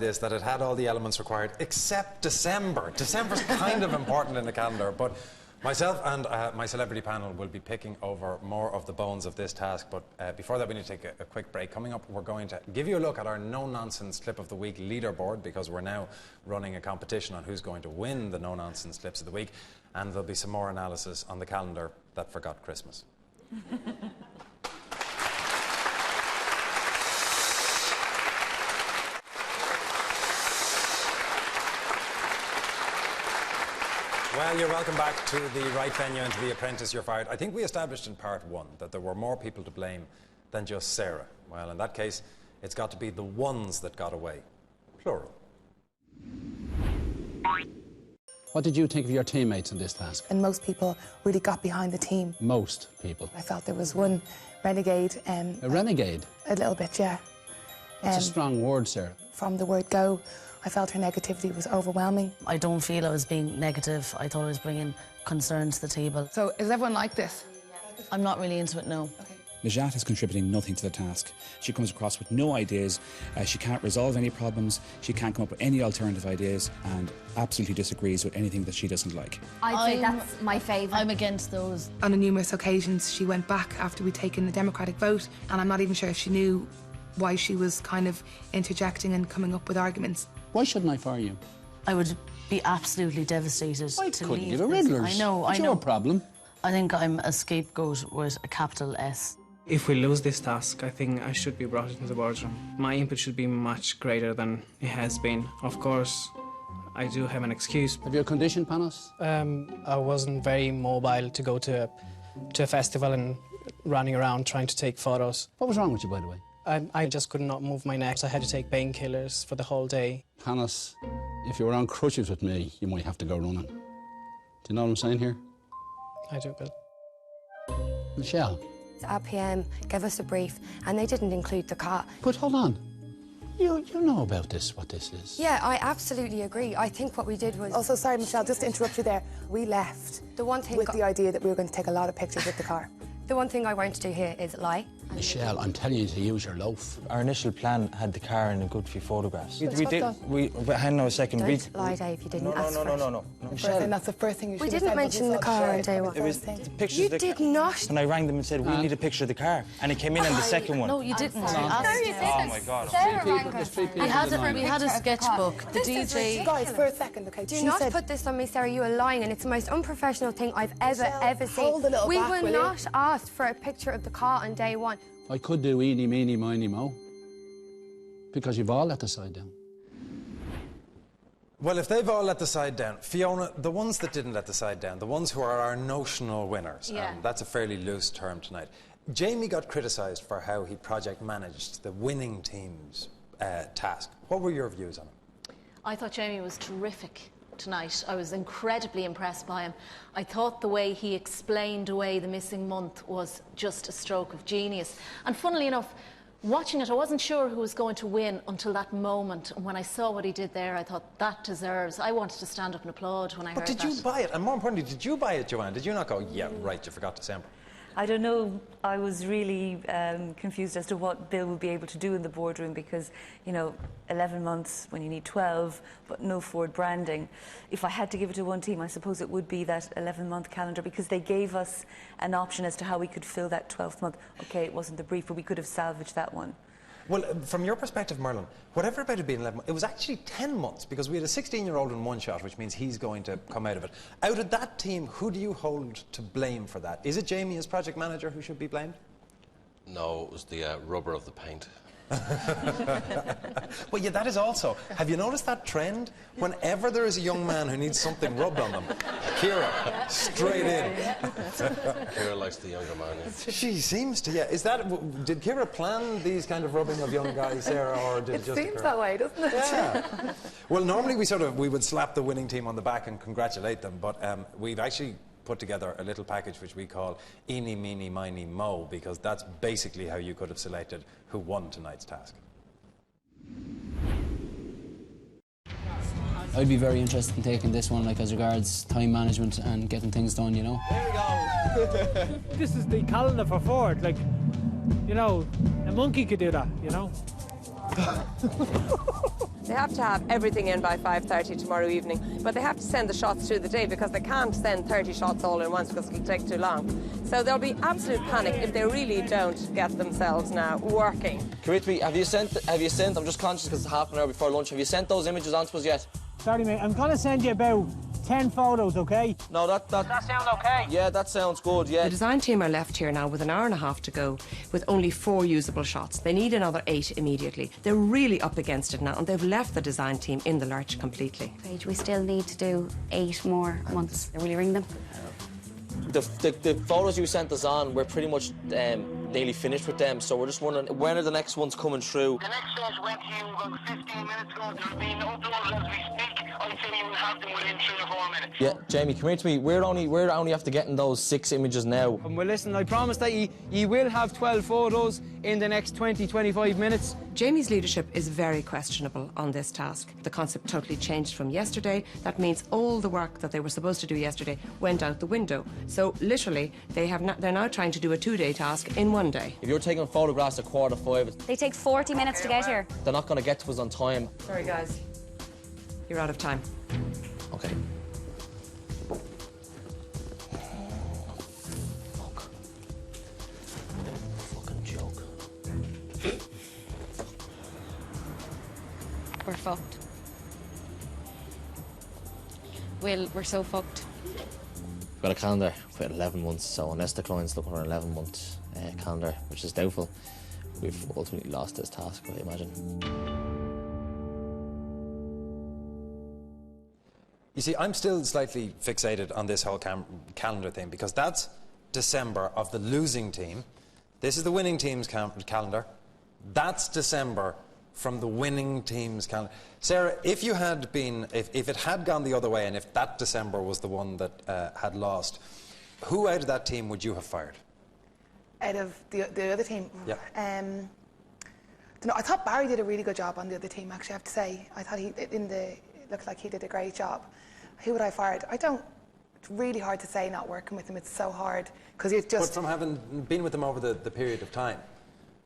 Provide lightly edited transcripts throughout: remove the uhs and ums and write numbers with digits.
this, that it had all the elements required, except December. December's kind of important in the calendar, but myself and my celebrity panel will be picking over more of the bones of this task, but before that we need to take a quick break. Coming up, we're going to give you a look at our no-nonsense clip of the week leaderboard, because we're now running a competition on who's going to win the no-nonsense clips of the week, and there'll be some more analysis on the calendar that forgot Christmas. Well, you're welcome back to the right venue and to The Apprentice, You're Fired. I think we established in part one that there were more people to blame than just Sarah. Well, in that case, it's got to be the ones that got away. Plural. What did you think of your teammates in this task? And most people really got behind the team. Most people? I felt there was one renegade. A renegade? A little bit, yeah. That's a strong word, Sarah. From the word go, I felt her negativity was overwhelming. I don't feel I was being negative. I thought I was bringing concern to the table. So is everyone like this? I'm not really into it, no. Okay. Najat is contributing nothing to the task. She comes across with no ideas, she can't resolve any problems, she can't come up with any alternative ideas, and absolutely disagrees with anything that she doesn't like. I'd say that's my favourite. I'm against those. On numerous occasions, she went back after we'd taken the democratic vote, and I'm not even sure if she knew why she was kind of interjecting and coming up with arguments. Why shouldn't I fire you? I would be absolutely devastated I to couldn't leave give a this. riddlers. I know, It's I know. your problem. I think I'm a scapegoat with a capital S. If we lose this task, I think I should be brought into the boardroom. My input should be much greater than it has been. Of course, I do have an excuse. Have you a condition, Panos? I wasn't very mobile to go to a festival and running around trying to take photos. What was wrong with you, by the way? I just could not move my neck, so I had to take painkillers for the whole day. Panos, if you were on crutches with me, you might have to go running. Do you know what I'm saying here? I do, Bill. Michelle? Our PM gave us a brief and they didn't include the car. But hold on. You know about this, what this is. Yeah, I absolutely agree. I think what we did was... Also, sorry, Michelle, just to interrupt you there. We left The one thing... with the idea that we were going to take a lot of pictures with the car. The one thing I won't do here is lie. Michelle, I'm telling you to use your loaf. Our initial plan had the car in a good few photographs. But hang on a second. Don't lie, Dave, you didn't ask for it. No. Michelle, that's the first thing you should have said. We didn't mention the car on day one. It was the pictures You of the did not. And I rang them and said, we need a picture of the car. And it came in on the second one. No, you didn't. No, you didn't. Oh, my God. Sarah rang us. We had a sketchbook. The DJ... Guys, for a second, okay? Do not put this on me, Sarah. You are lying, and it's the most unprofessional thing I've ever seen. hold a little We back, were will you? not asked for a picture of the car on day one. I could do eeny, meeny, miny, mo. Because you've all let the side down. Well, if they've all let the side down, Fiona, the ones that didn't let the side down, the ones who are our notional winners, and that's a fairly loose term tonight. Jamie got criticised for how he project managed the winning team's task. What were your views on him? I thought Jamie was terrific tonight. I was incredibly impressed by him. I thought the way he explained away the missing month was just a stroke of genius. And funnily enough, watching it, I wasn't sure who was going to win until that moment. And when I saw what he did there, I thought, that deserves... I wanted to stand up and applaud when I heard that. But did you buy it? And more importantly, did you buy it, Joanne? Did you not go, yeah, right, you forgot December? I don't know. I was really confused as to what Bill would be able to do in the boardroom because, you know, 11 months when you need 12, but no Ford branding. If I had to give it to one team, I suppose it would be that 11-month calendar because they gave us an option as to how we could fill that 12th month. OK, it wasn't the brief, but we could have salvaged that one. Well, from your perspective, Merlin, whatever about it being 11 months, it was actually 10 months because we had a 16-year-old in one shot, which means he's going to come out of it. Out of that team, who do you hold to blame for that? Is it Jamie as project manager who should be blamed? No, it was the rubber of the paint. Well, yeah, that is also... Have you noticed that trend? Whenever there is a young man who needs something rubbed on them, Ciara, straight in. Ciara likes the younger man. Yeah. She seems to, yeah. Is that... Did Ciara plan these kind of rubbing of young guys, Sarah, or did it just seems occur? that way, doesn't it? Yeah. Well, normally we would slap the winning team on the back and congratulate them, but we've actually put together a little package which we call Eeny, Meeny, Miny, Mo, because that's basically how you could have selected who won tonight's task. I'd be very interested in taking this one, like as regards time management and getting things done, you know. There we go. This is the calendar for Ford. Like, you know, a monkey could do that, you know. They have to have everything in by 5:30 tomorrow evening, but they have to send the shots through the day because they can't send 30 shots all in once because it'll take too long. So there'll be absolute panic if they really don't get themselves now working. Come here to me. Have you sent, I'm just conscious because it's half an hour before lunch, have you sent those images on to us yet? Sorry, mate, I'm going to send you about 10 photos, OK? No, that sound OK? Yeah, that sounds good, yeah. The design team are left here now with an hour and a half to go with only 4 usable shots. They need another 8 immediately. They're really up against it now and they've left the design team in the lurch completely. Paige, we still need to do 8 more months. Will you ring them? The photos you sent us on, we're pretty much nearly finished with them, so we're just wondering, when are the next ones coming through? The next ones went to you about 15 minutes ago. They're being uploaded as we speak. I'd say you will have them within 3 or 4 minutes. Yeah, Jamie, come here to me. We're only after getting those 6 images now. Well, listen, I promise that you will have 12 photos in the next 20-25 minutes. Jamie's leadership is very questionable on this task. The concept totally changed from yesterday. That means all the work that they were supposed to do yesterday went out the window. So literally, they're now trying to do a 2-day task in 1 day. If you're taking photographs at 5:15, They take 40 minutes to get here. they're not going to get to us on time. Sorry, guys. You're out of time. Okay. Fucking joke. We're fucked. Will, we're so fucked. We've got a calendar for 11 months, so unless the client's looking for an 11-month calendar, which is doubtful, we've ultimately lost this task, I imagine. You see, I'm still slightly fixated on this whole calendar thing because that's December of the losing team. This is the winning team's calendar. That's December from the winning team's calendar. Sarah, if you had been, if it had gone the other way and if that December was the one that had lost, who out of that team would you have fired? Out of the other team? Yeah. I thought Barry did a really good job on the other team, actually, I have to say. I thought it looked like he did a great job. Who would I fired? It's really hard to say not working with him. It's so hard because it's just... But from having been with him over the period of time,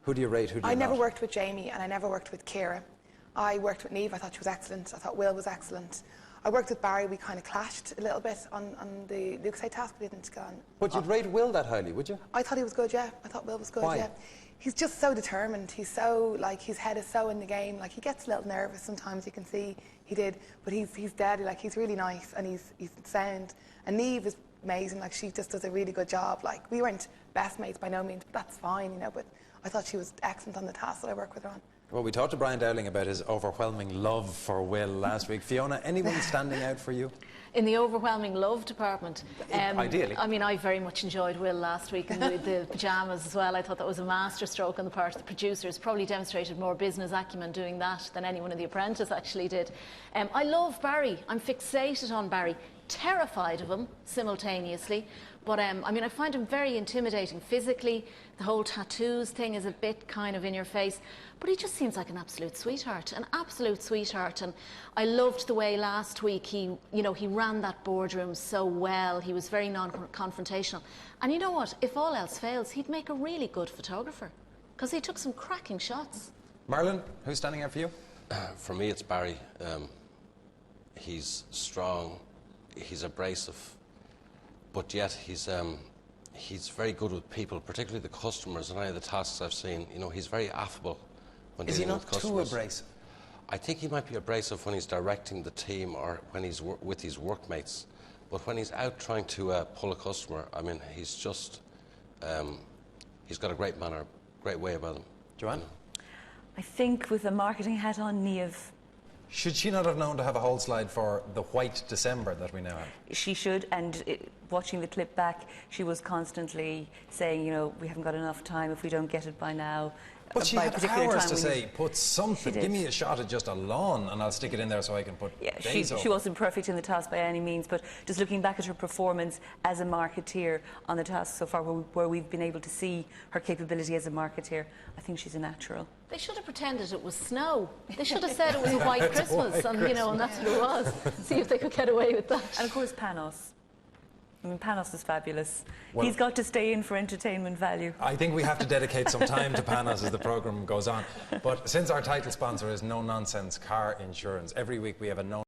who do you rate, who do you I never not? worked with Jamie and I never worked with Ciara. I worked with Niamh, I thought she was excellent. I thought Will was excellent. I worked with Barry, we kind of clashed a little bit on the Luke's task, we didn't go on. But you'd rate Will that highly, would you? I thought he was good, yeah. I thought Will was good, Why? yeah. He's just so determined. He's so, like, his head is so in the game. Like, he gets a little nervous sometimes, you can see he did. But he's dead, like, he's really nice and he's sound. And Niamh is amazing, like, she just does a really good job. Like, we weren't best mates by no means, but that's fine, you know. But I thought she was excellent on the task that I work with her on. Well, we talked to Brian Dowling about his overwhelming love for Will last week. Fiona, anyone standing out for you? In the overwhelming love department. Ideally. I mean, I very much enjoyed Will last week and the pyjamas as well. I thought that was a masterstroke on the part of the producers. Probably demonstrated more business acumen doing that than anyone in The Apprentice actually did. I love Barry. I'm fixated on Barry. Terrified of him simultaneously. But I mean, I find him very intimidating physically. The whole tattoos thing is a bit kind of in your face. But he just seems like an absolute sweetheart, an absolute sweetheart. And I loved the way last week he ran that boardroom so well. He was very non-confrontational. And you know what? If all else fails, he'd make a really good photographer because he took some cracking shots. Marlon, who's standing out for you? For me, it's Barry. He's strong. He's abrasive. But yet he's very good with people, particularly the customers. And any of the tasks I've seen, you know, he's very affable when dealing with customers. Is he not too abrasive? I think he might be abrasive when he's directing the team or when he's with his workmates. But when he's out trying to pull a customer, I mean, he's just he's got a great manner, great way about him. Joanne? I think with a marketing hat on, Niamh. Should she not have known to have a whole slide for the white December that we now have? She should, and watching the clip back, she was constantly saying, you know, we haven't got enough time if we don't get it by now. But she had hours to say, put something, give me a shot at just a lawn and I'll stick it in there so I can put days over. She wasn't perfect in the task by any means, but just looking back at her performance as a marketeer on the task so far, where we've been able to see her capability as a marketeer, I think she's a natural. They should have pretended it was snow. They should have said it was a white Christmas, and you know, and that's what it was. See if they could get away with that. And of course, Panos. I mean, Panos is fabulous. Well, he's got to stay in for entertainment value. I think we have to dedicate some time to Panos as the programme goes on. But since our title sponsor is No Nonsense Car Insurance, every week we have a no